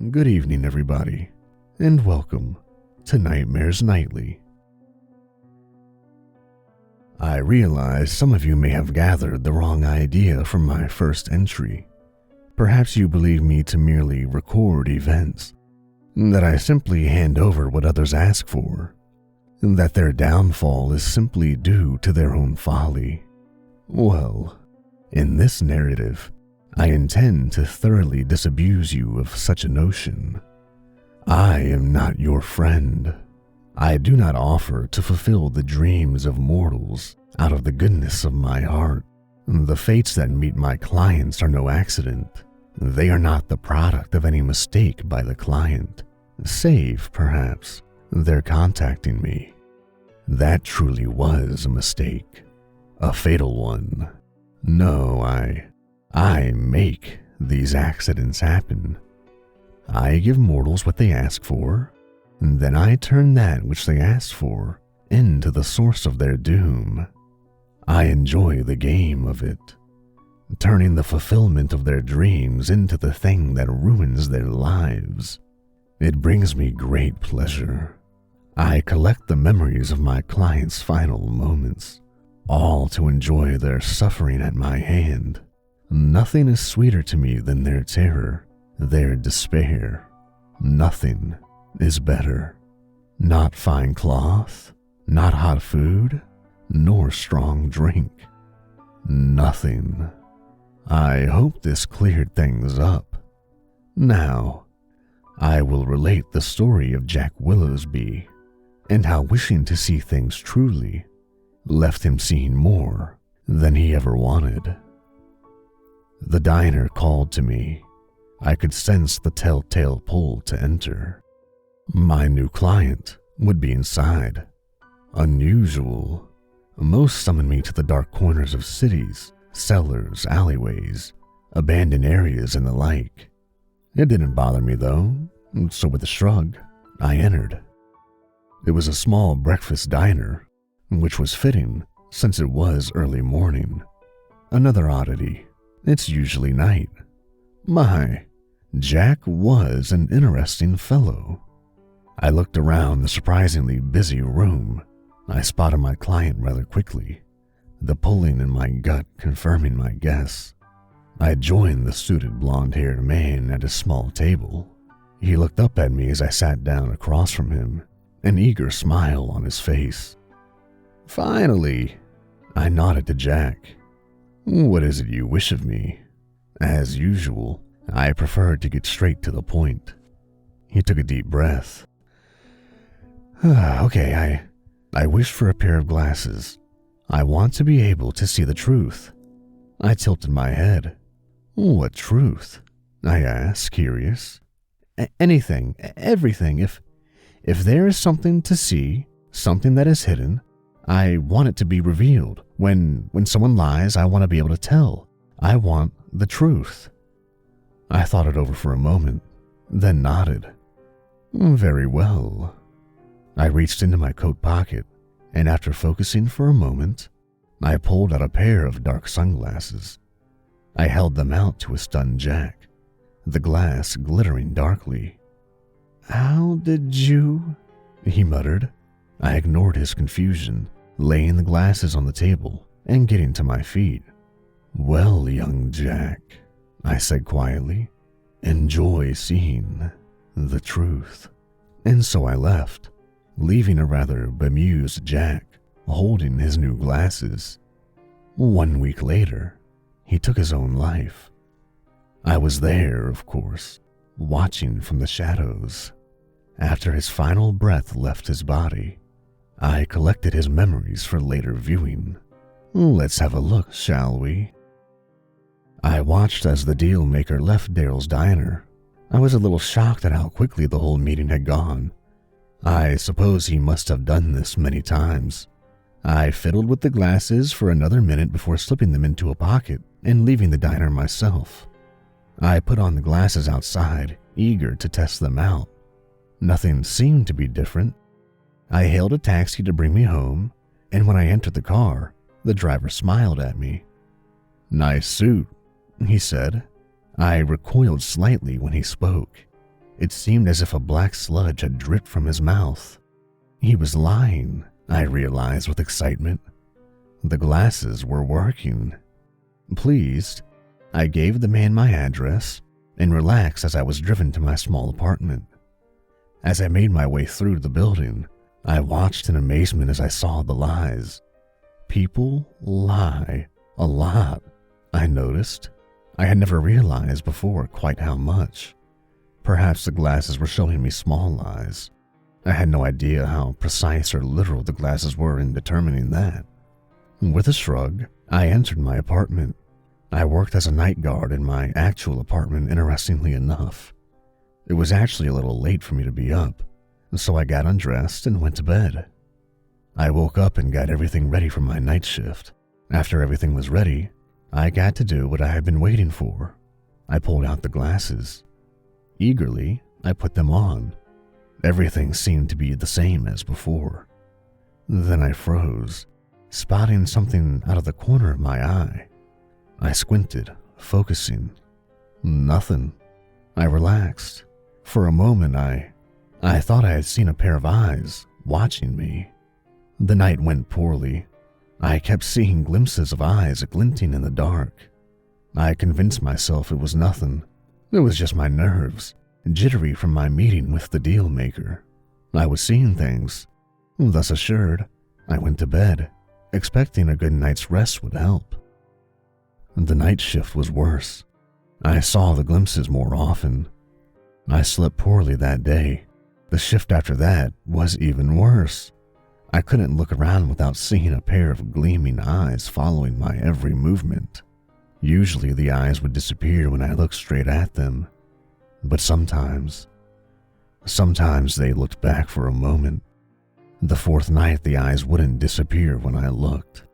Good evening, everybody, and welcome to Nightmares Nightly. I realize some of you may have gathered the wrong idea from my first entry. Perhaps you believe me to merely record events, that I simply hand over what others ask for, and that their downfall is simply due to their own folly. Well, in this narrative, I intend to thoroughly disabuse you of such a notion. I am not your friend. I do not offer to fulfill the dreams of mortals out of the goodness of my heart. The fates that meet my clients are no accident. They are not the product of any mistake by the client, save, perhaps, their contacting me. That truly was a mistake, a fatal one. No, I make these accidents happen. I give mortals what they ask for, and then I turn that which they asked for into the source of their doom. I enjoy the game of it, turning the fulfillment of their dreams into the thing that ruins their lives. It brings me great pleasure. I collect the memories of my clients' final moments, all to enjoy their suffering at my hand. Nothing is sweeter to me than their terror, their despair. Nothing is better. Not fine cloth, not hot food, nor strong drink. Nothing. I hope this cleared things up. Now, I will relate the story of Jack Willowsby and how wishing to see things truly left him seeing more than he ever wanted. The diner called to me. I could sense the telltale pull to enter. My new client would be inside. Unusual. Most summoned me to the dark corners of cities, cellars, alleyways, abandoned areas, and the like. It didn't bother me though, so with a shrug, I entered. It was a small breakfast diner, which was fitting since it was early morning. Another oddity. It's usually night. My, Jack was an interesting fellow. I looked around the surprisingly busy room. I spotted my client rather quickly, the pulling in my gut confirming my guess. I joined the suited blonde-haired man at a small table. He looked up at me as I sat down across from him, an eager smile on his face. Finally, I nodded to Jack. What is it you wish of me? As usual, I preferred to get straight to the point. He took a deep breath. Okay, I wish for a pair of glasses. I want to be able to see the truth. I tilted my head. What truth? I asked, curious. Anything, everything. If there is something to see, something that is hidden, I want it to be revealed. When someone lies, I want to be able to tell. I want the truth. I thought it over for a moment, then nodded. Very well. I reached into my coat pocket, and after focusing for a moment, I pulled out a pair of dark sunglasses. I held them out to a stunned Jack, the glass glittering darkly. How did you? He muttered. I ignored his confusion, laying the glasses on the table and getting to my feet. Well, young Jack, I said quietly, enjoy seeing the truth. And so I left, leaving a rather bemused Jack holding his new glasses. 1 week later, he took his own life. I was there, of course, watching from the shadows. After his final breath left his body, I collected his memories for later viewing. Let's have a look, shall we? I watched as the Dealmaker left Daryl's diner. I was a little shocked at how quickly the whole meeting had gone. I suppose he must have done this many times. I fiddled with the glasses for another minute before slipping them into a pocket and leaving the diner myself. I put on the glasses outside, eager to test them out. Nothing seemed to be different. I hailed a taxi to bring me home, and when I entered the car, the driver smiled at me. Nice suit, he said. I recoiled slightly when he spoke. It seemed as if a black sludge had dripped from his mouth. He was lying, I realized with excitement. The glasses were working. Pleased, I gave the man my address and relaxed as I was driven to my small apartment. As I made my way through the building, I watched in amazement as I saw the lies. People lie a lot, I noticed. I had never realized before quite how much. Perhaps the glasses were showing me small lies. I had no idea how precise or literal the glasses were in determining that. With a shrug, I entered my apartment. I worked as a night guard in my actual apartment, interestingly enough. It was actually a little late for me to be up, so I got undressed and went to bed. I woke up and got everything ready for my night shift. After everything was ready, I got to do what I had been waiting for. I pulled out the glasses. Eagerly, I put them on. Everything seemed to be the same as before. Then I froze, spotting something out of the corner of my eye. I squinted, focusing. Nothing. I relaxed. For a moment, I thought I had seen a pair of eyes watching me. The night went poorly. I kept seeing glimpses of eyes glinting in the dark. I convinced myself it was nothing. It was just my nerves, jittery from my meeting with the Dealmaker. I was seeing things. Thus assured, I went to bed, expecting a good night's rest would help. The night shift was worse. I saw the glimpses more often. I slept poorly that day. The shift after that was even worse. I couldn't look around without seeing a pair of gleaming eyes following my every movement. Usually the eyes would disappear when I looked straight at them, but sometimes they looked back for a moment. The fourth night the eyes wouldn't disappear when I looked.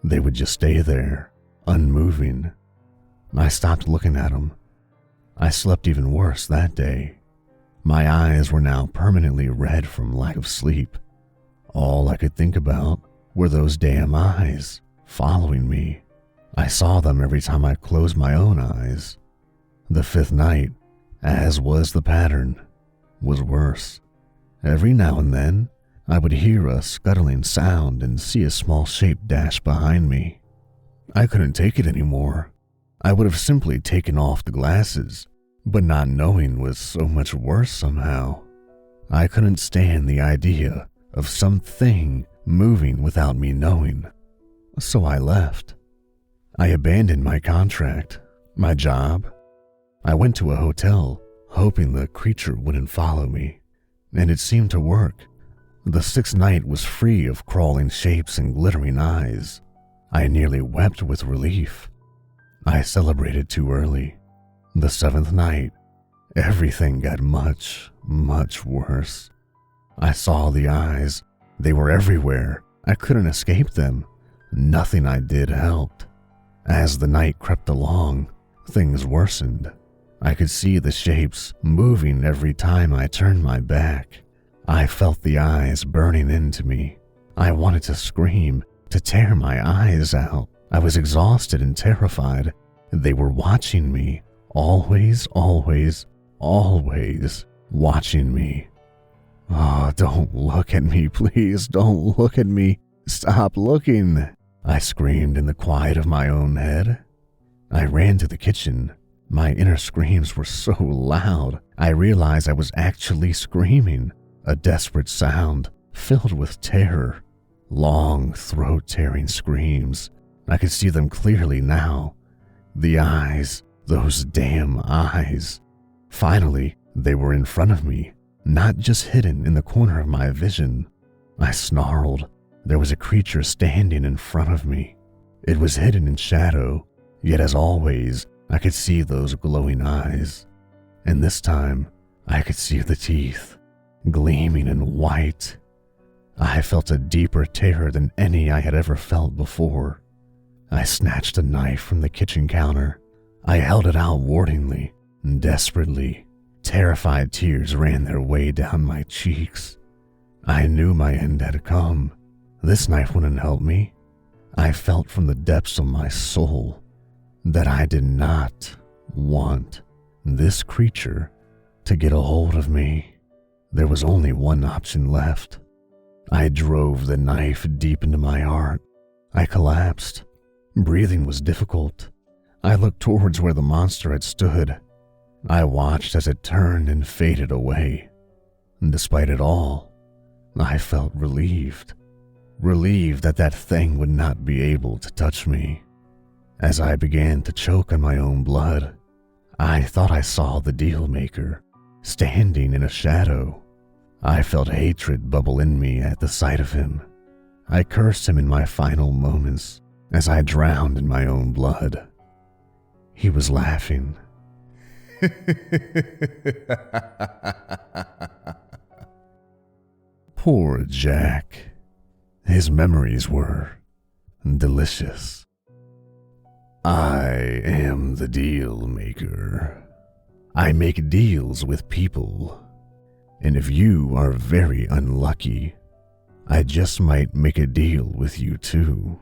They would just stay there, unmoving. I stopped looking at them. I slept even worse that day. My eyes were now permanently red from lack of sleep. All I could think about were those damn eyes following me. I saw them every time I closed my own eyes. The fifth night, as was the pattern, was worse. Every now and then, I would hear a scuttling sound and see a small shape dash behind me. I couldn't take it anymore. I would have simply taken off the glasses, but not knowing was so much worse somehow. I couldn't stand the idea of something moving without me knowing, so I left. I abandoned my contract, my job. I went to a hotel, hoping the creature wouldn't follow me, and it seemed to work. The sixth night was free of crawling shapes and glittering eyes. I nearly wept with relief. I celebrated too early. The seventh night, everything got much, much worse. I saw the eyes. They were everywhere. I couldn't escape them. Nothing I did helped. As the night crept along, things worsened. I could see the shapes moving every time I turned my back. I felt the eyes burning into me. I wanted to scream, to tear my eyes out. I was exhausted and terrified. They were watching me. Always, always, always watching me. Oh, don't look at me, please. Don't look at me. Stop looking. I screamed in the quiet of my own head. I ran to the kitchen. My inner screams were so loud, I realized I was actually screaming, a desperate sound filled with terror. Long, throat-tearing screams. I could see them clearly now. The eyes, those damn eyes. Finally, they were in front of me, not just hidden in the corner of my vision. I snarled. There was a creature standing in front of me. It was hidden in shadow, yet as always, I could see those glowing eyes. And this time, I could see the teeth, gleaming in white. I felt a deeper terror than any I had ever felt before. I snatched a knife from the kitchen counter. I held it out warningly, desperately. Terrified tears ran their way down my cheeks. I knew my end had come. This knife wouldn't help me. I felt from the depths of my soul that I did not want this creature to get a hold of me. There was only one option left. I drove the knife deep into my heart. I collapsed. Breathing was difficult. I looked towards where the monster had stood. I watched as it turned and faded away. Despite it all, I felt relieved. Relieved that that thing would not be able to touch me. As I began to choke on my own blood, I thought I saw the Dealmaker, standing in a shadow. I felt hatred bubble in me at the sight of him. I cursed him in my final moments as I drowned in my own blood. He was laughing. Poor Jack. His memories were delicious. I am the Dealmaker. I make deals with people. And if you are very unlucky, I just might make a deal with you too.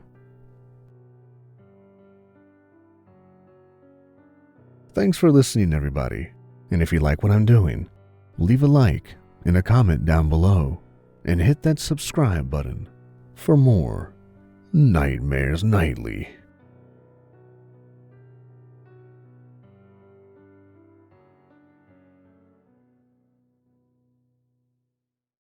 Thanks for listening, everybody. And if you like what I'm doing, leave a like and a comment down below, and hit that subscribe button for more Nightmares Nightly.